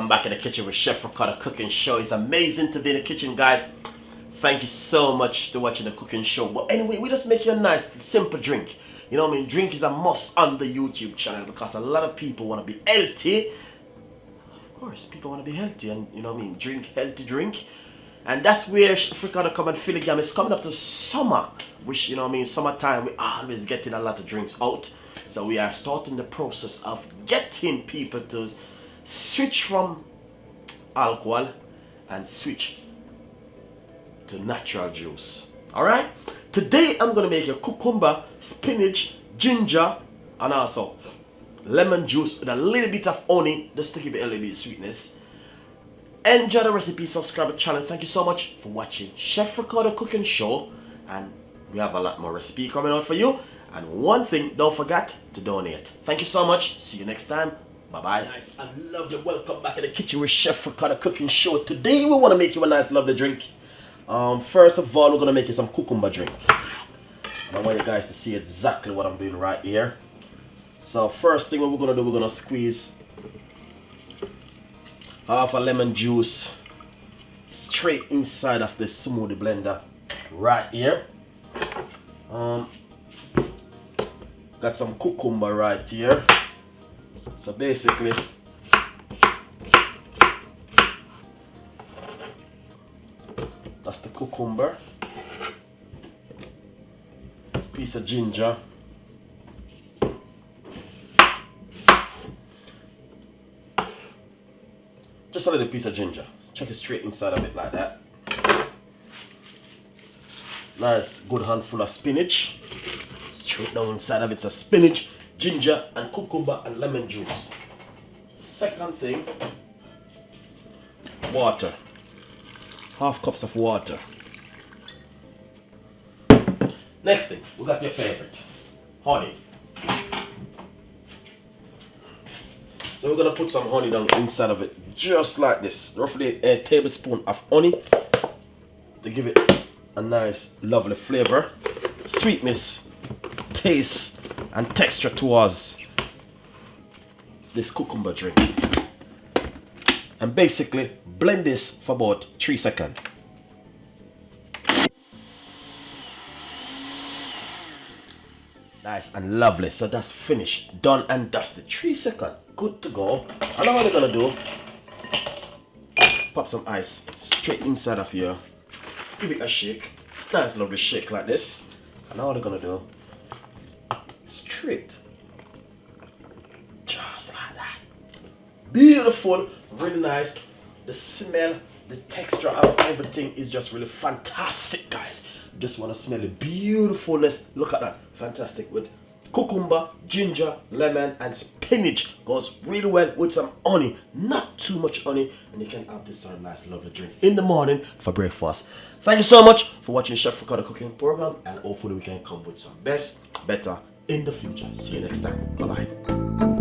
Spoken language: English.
Welcome back in the kitchen with Chef Ricardo cooking show. It's amazing to be in the kitchen, guys. Thank you so much to watching the cooking show. But anyway, we just make you a nice, simple drink. You know what I mean? Drink is a must on the YouTube channel because a lot of people want to be healthy. Of course, people want to be healthy and, you know what I mean, drink healthy drink. And that's where Chef Ricardo come and fill the game. It's coming up to summer, which, you know what I mean, summertime, we always getting a lot of drinks out. So we are starting the process of getting people to switch from alcohol and switch to natural juice. Alright? Today I'm going to make a cucumber, spinach, ginger, and also lemon juice with a little bit of honey just to give it a little bit of sweetness. Enjoy the recipe, subscribe to the channel. Thank you so much for watching Chef Ricardo cooking show, and we have a lot more recipe coming out for you. And one thing, don't forget to donate. Thank you so much. See you next time. Bye-bye. Nice and lovely. Welcome back in the kitchen with Chef Ricardo cooking show. Today we want to make you a nice lovely drink. First of all, we're going to make you some cucumber drink. And I want you guys to see exactly what I'm doing right here. So first thing what we're going to do, we're going to squeeze half a lemon juice straight inside of this smoothie blender right here. Got some cucumber right here. So basically, that's the cucumber. Piece of ginger. Just a little piece of ginger. Chuck it straight inside of it like that. Nice good handful of spinach. Straight down inside of it's a spinach, ginger, and cucumber and lemon juice. Second thing, water. Half cups of water. Next thing, we got your favorite, honey. So we're gonna put some honey down inside of it, just like this. Roughly a tablespoon of honey to give it a nice, lovely flavor, sweetness, taste, and texture towards this cucumber drink. And basically blend this for about 3 seconds. Nice and lovely. So that's finished, done and dusted. 3 seconds, good to go. And now what we're gonna do, pop some ice straight inside of here. Give it a shake, nice lovely shake like this. And now what we're gonna do, straight, just like that. Beautiful, really nice. The smell, the texture of everything is just really fantastic, guys. You just want to smell the beautifulness. Look at that, fantastic. With cucumber, ginger, lemon, and spinach. Goes really well with some honey, not too much honey, and you can have this nice lovely drink in the morning for breakfast. Thank you so much for watching Chef Ricardo cooking program, and hopefully we can come with some better in the future. See you next time. Bye bye.